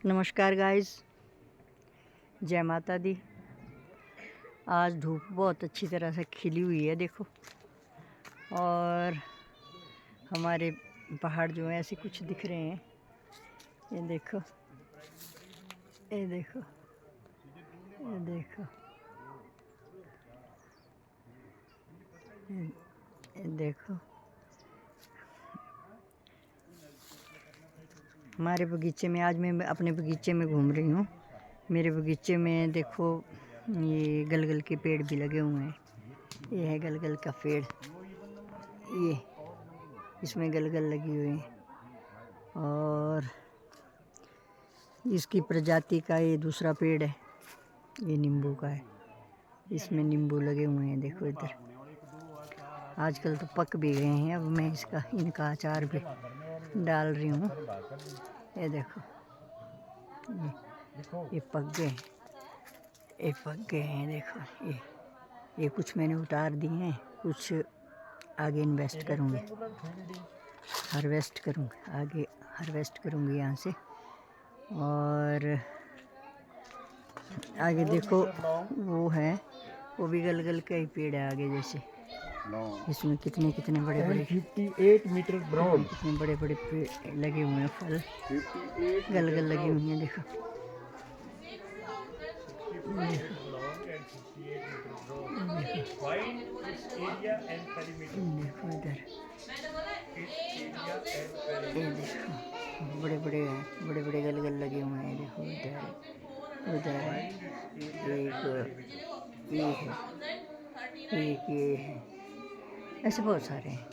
नमस्कार गाइस, जय माता दी। आज धूप बहुत अच्छी तरह से खिली हुई है देखो, और हमारे पहाड़ जो है ऐसे कुछ दिख रहे हैं। ये देखो, ये देखो, ये देखो, ये देखो। हमारे बगीचे में आज मैं अपने बगीचे में घूम रही हूँ। मेरे बगीचे में देखो, ये गलगल के पेड़ भी लगे हुए हैं। ये है गलगल का पेड़, ये इसमें गलगल लगी हुई है। और इसकी प्रजाति का ये दूसरा पेड़ है, ये नींबू का है। इसमें नींबू लगे हुए हैं देखो इधर। आजकल तो पक भी गए हैं। अब मैं इनका अचार भी डाल रही हूँ। ये देखो, ये पक गए, ये पक गए हैं देखो। ये कुछ मैंने उतार दिए हैं, कुछ आगे इन्वेस्ट करूँगी, हार्वेस्ट करूँगी, आगे हार्वेस्ट करूँगी यहाँ से। और आगे देखो, वो है, वो भी गलगल का ही पेड़ है आगे जैसे। इसमें कितने बड़े बड़े 58 मीटर ब्रॉड, कितने बड़े बड़े पेड़ लगे हुए हैं, फल गलगल लगी हुई हैं देखो। देखो इधर, ये देखो, बड़े बड़े गलगल लगे हुए हैं देखो। इधर उधर एक ये है, ऐसे बहुत सारे हैं।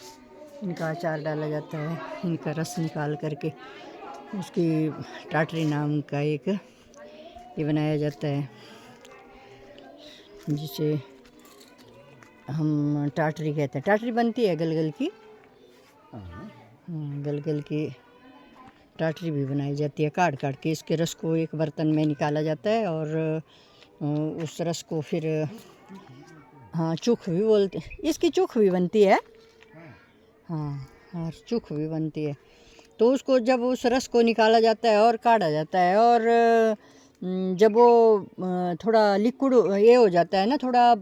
इनका अचार डाला जाता है, इनका रस निकाल करके उसकी टाटरी नाम का एक ये बनाया जाता है, जिसे हम टाटरी कहते हैं। टाटरी बनती है गलगल की, गलगल की टाटरी भी बनाई जाती है। काट के इसके रस को एक बर्तन में निकाला जाता है, और उस रस को फिर चूख भी बोलते हैं। इसकी चूख भी बनती है, और चूख भी बनती है। तो उसको जब उस रस को निकाला जाता है और काढ़ा जाता है, और जब वो थोड़ा लिक्विड ये हो जाता है ना, थोड़ा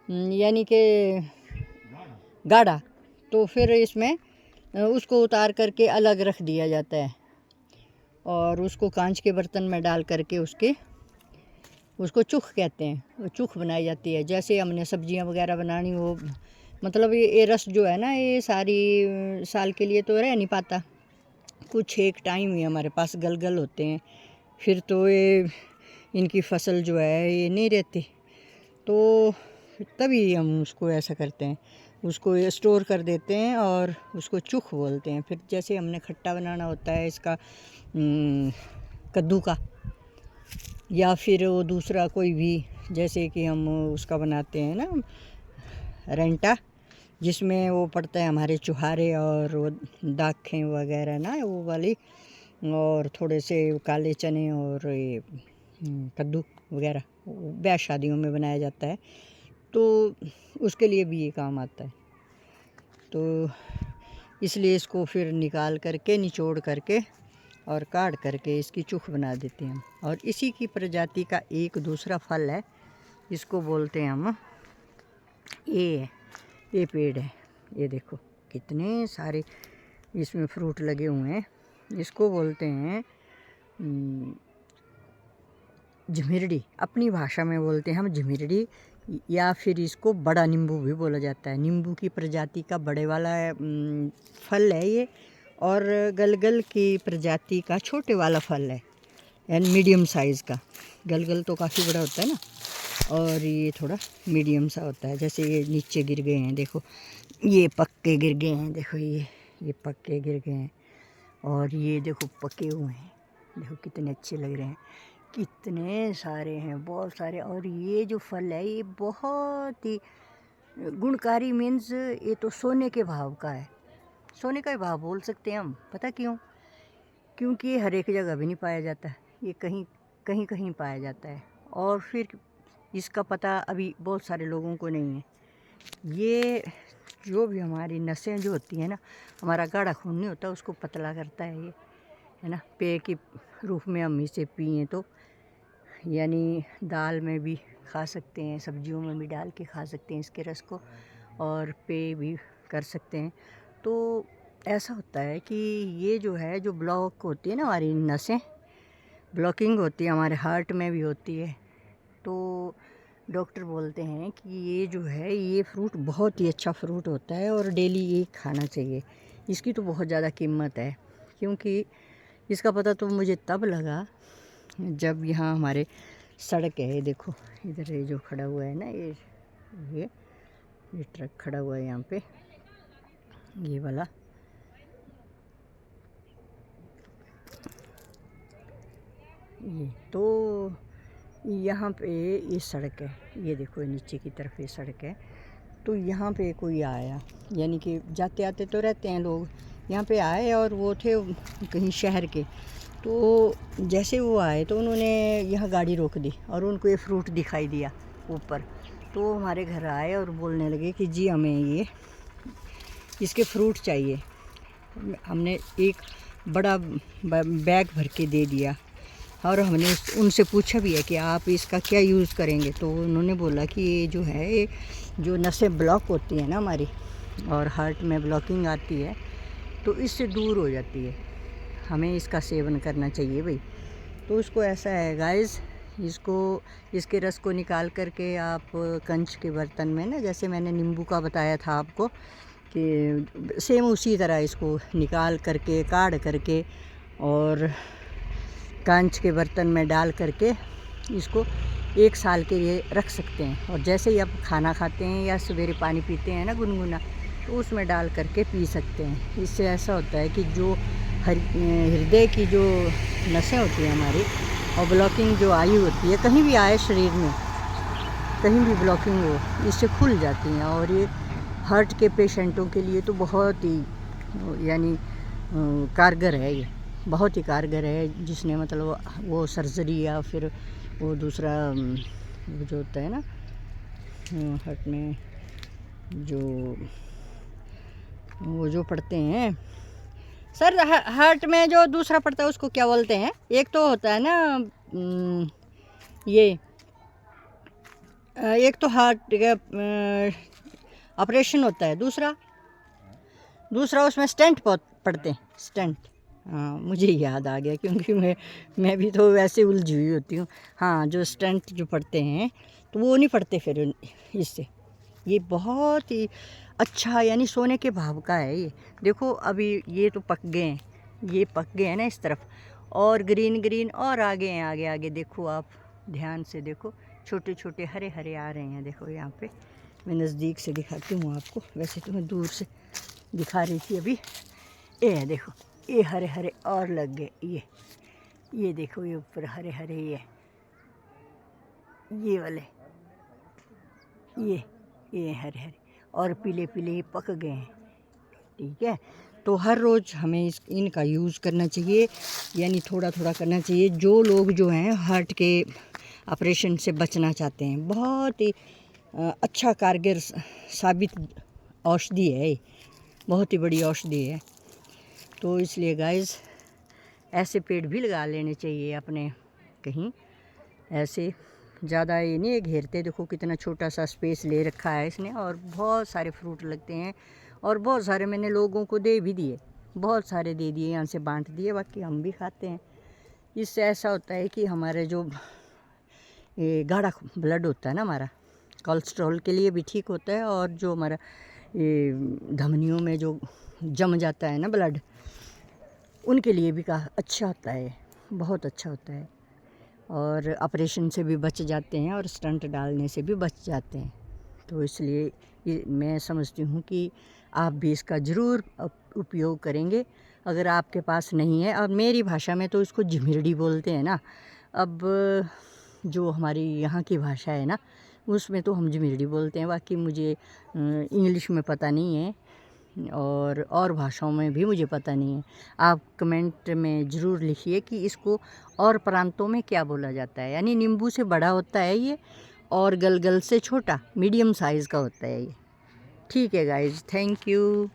यानी कि गाढ़ा, तो फिर इसमें उसको उतार करके अलग रख दिया जाता है, और उसको कांच के बर्तन में डाल करके उसको चूख कहते हैं। वो चूख बनाई जाती है। जैसे हमने सब्जियां वगैरह बनानी हो, मतलब ये रस जो है ना, ये सारी साल के लिए तो रह नहीं पाता। कुछ एक टाइम ही हमारे पास गलगल होते हैं, फिर तो ये इनकी फसल जो है ये नहीं रहती। तो तभी हम उसको ऐसा करते हैं, उसको ये स्टोर कर देते हैं और उसको चूख बोलते हैं। फिर जैसे हमने खट्टा बनाना होता है इसका, कद्दू का, या फिर वो दूसरा कोई भी, जैसे कि हम उसका बनाते हैं ना रेंटा, जिसमें वो पड़ता है हमारे चुहारे और वो दाखें वगैरह ना, वो वाली, और थोड़े से काले चने और ये कद्दू वगैरह, ब्याह शादियों में बनाया जाता है। तो उसके लिए भी ये काम आता है। तो इसलिए इसको फिर निकाल करके, निचोड़ करके और काट करके इसकी चूख बना देते हैं। और इसी की प्रजाति का एक दूसरा फल है, इसको बोलते हैं हम, ये पेड़ है। ये देखो कितने सारे इसमें फ्रूट लगे हुए हैं। इसको बोलते हैं झमिरड़ी, अपनी भाषा में बोलते हैं हम झमिरड़ी, या फिर इसको बड़ा नींबू भी बोला जाता है। नींबू की प्रजाति का बड़े वाला फल है ये, और गलगल की प्रजाति का छोटे वाला फल है, यानी मीडियम साइज़ का। गलगल तो काफ़ी बड़ा होता है ना, और ये थोड़ा मीडियम सा होता है। जैसे ये नीचे गिर गए हैं देखो, ये पक्के गिर गए हैं देखो, ये पक्के गिर गए हैं, और ये देखो पके हुए हैं। देखो कितने अच्छे लग रहे हैं, कितने सारे हैं, बहुत सारे। और ये जो फल है ये बहुत ही गुणकारी, मीन्स ये तो सोने के भाव का है। सोने का ही भाव बोल सकते हैं हम। पता क्यों? क्योंकि ये हर एक जगह भी नहीं पाया जाता, ये कहीं पाया जाता है। और फिर इसका पता अभी बहुत सारे लोगों को नहीं है। ये जो भी हमारी नसें जो होती हैं ना, हमारा गाढ़ा खून नहीं होता, उसको पतला करता है ये। है ना, पेय के रूप में हम इसे पिए तो, यानी दाल में भी खा सकते हैं, सब्जियों में भी डाल के खा सकते हैं इसके रस को, और पेय भी कर सकते हैं। तो ऐसा होता है कि ये जो है, जो ब्लॉक होती है ना हमारी नसें, ब्लॉकिंग होती है, हमारे हार्ट में भी होती है, तो डॉक्टर बोलते हैं कि ये जो है, ये फ्रूट बहुत ही अच्छा फ्रूट होता है और डेली ये खाना चाहिए। इसकी तो बहुत ज़्यादा कीमत है, क्योंकि इसका पता तो मुझे तब लगा जब यहाँ हमारे सड़क है, ये देखो इधर ये जो खड़ा हुआ है ना, ये ट्रक खड़ा हुआ है यहाँ पे, ये वाला, ये तो यहाँ पे ये सड़क है, ये देखो नीचे की तरफ ये सड़क है। तो यहाँ पे कोई आया, यानी कि जाते आते तो रहते हैं लोग, यहाँ पे आए और वो थे कहीं शहर के, तो जैसे वो आए तो उन्होंने यहाँ गाड़ी रोक दी और उनको ये फ्रूट दिखाई दिया ऊपर, तो हमारे घर आए और बोलने लगे कि जी हमें ये इसके फ्रूट चाहिए। हमने एक बड़ा बैग भर के दे दिया और हमने उनसे पूछा भी है कि आप इसका क्या यूज़ करेंगे, तो उन्होंने बोला कि ये जो है, ये जो नसें ब्लॉक होती है ना हमारी और हार्ट में ब्लॉकिंग आती है, तो इससे दूर हो जाती है, हमें इसका सेवन करना चाहिए भाई। तो उसको ऐसा है गाइस, इसके रस को निकाल करके आप कंच के बर्तन में ना, जैसे मैंने नींबू का बताया था आपको, कि सेम उसी तरह इसको निकाल करके, काढ़ करके और कांच के बर्तन में डाल करके इसको 1 साल के लिए रख सकते हैं। और जैसे ही आप खाना खाते हैं या सवेरे पानी पीते हैं ना गुनगुना, तो उसमें डाल करके पी सकते हैं। इससे ऐसा होता है कि जो हृदय की जो नसें होती हैं हमारी, और ब्लॉकिंग जो आई होती है, कहीं भी आए शरीर में, कहीं भी ब्लॉकिंग हो, इससे खुल जाती हैं। और ये हार्ट के पेशेंटों के लिए तो बहुत ही यानी कारगर है, ये बहुत ही कारगर है। जिसने मतलब वो सर्जरी या फिर वो दूसरा वो जो होता है ना हार्ट में जो पढ़ते हैं सर, हार्ट में जो दूसरा पड़ता है उसको क्या बोलते हैं? एक तो होता है ना ये एक तो हार्ट ऑपरेशन होता है, दूसरा उसमें स्टेंट पड़ते हैं, स्टेंट। हाँ, मुझे याद आ गया, क्योंकि मैं भी तो वैसे उलझी हुई होती हूँ। हाँ, जो स्टेंट जो पड़ते हैं तो वो नहीं पड़ते फिर इससे। ये बहुत ही अच्छा, यानी सोने के भाव का है ये। देखो अभी ये तो पक गए हैं, ये पक गए हैं ना इस तरफ, और ग्रीन ग्रीन और आगे हैं, आगे आगे देखो, आप ध्यान से देखो, छोटे छोटे हरे हरे आ रहे हैं। देखो यहाँ पे मैं नज़दीक से दिखाती हूँ आपको, वैसे तो मैं दूर से दिखा रही थी अभी। ये है देखो, ये हरे हरे और लग गए, ये देखो, ये ऊपर हरे हरे, ये वाले, ये हरे हरे और पीले पीले ये पक गए हैं। ठीक है, तो हर रोज़ हमें इनका यूज़ करना चाहिए, यानी थोड़ा थोड़ा करना चाहिए। जो लोग जो हैं हार्ट के ऑपरेशन से बचना चाहते हैं, बहुत ही अच्छा कारगर साबित औषधि है, बहुत ही बड़ी औषधि है। तो इसलिए गाइस, ऐसे पेड़ भी लगा लेने चाहिए अपने कहीं, ऐसे ज़्यादा ये नहीं घेरते। देखो कितना छोटा सा स्पेस ले रखा है इसने, और बहुत सारे फ्रूट लगते हैं, और बहुत सारे मैंने लोगों को दे भी दिए, बहुत सारे दे दिए, यहाँ से बांट दिए, बाकी हम भी खाते हैं। इससे ऐसा होता है कि हमारे जो ये गाढ़ा ब्लड होता है ना हमारा, कोलेस्ट्रॉल के लिए भी ठीक होता है, और जो हमारा ये धमनियों में जो जम जाता है ना ब्लड, उनके लिए भी अच्छा होता है, बहुत अच्छा होता है। और ऑपरेशन से भी बच जाते हैं और स्टंट डालने से भी बच जाते हैं। तो इसलिए मैं समझती हूँ कि आप भी इसका ज़रूर उपयोग करेंगे। अगर आपके पास नहीं है, और मेरी भाषा में तो इसको झिमिरडी बोलते हैं ना, अब जो हमारी यहाँ की भाषा है ना, उसमें तो हम झिमिरडी बोलते हैं, बाकी मुझे इंग्लिश में पता नहीं है, और भाषाओं में भी मुझे पता नहीं है। आप कमेंट में ज़रूर लिखिए कि इसको और प्रांतों में क्या बोला जाता है। यानी नींबू से बड़ा होता है ये, और गलगल से छोटा, मीडियम साइज़ का होता है ये। ठीक है गाइज, थैंक यू।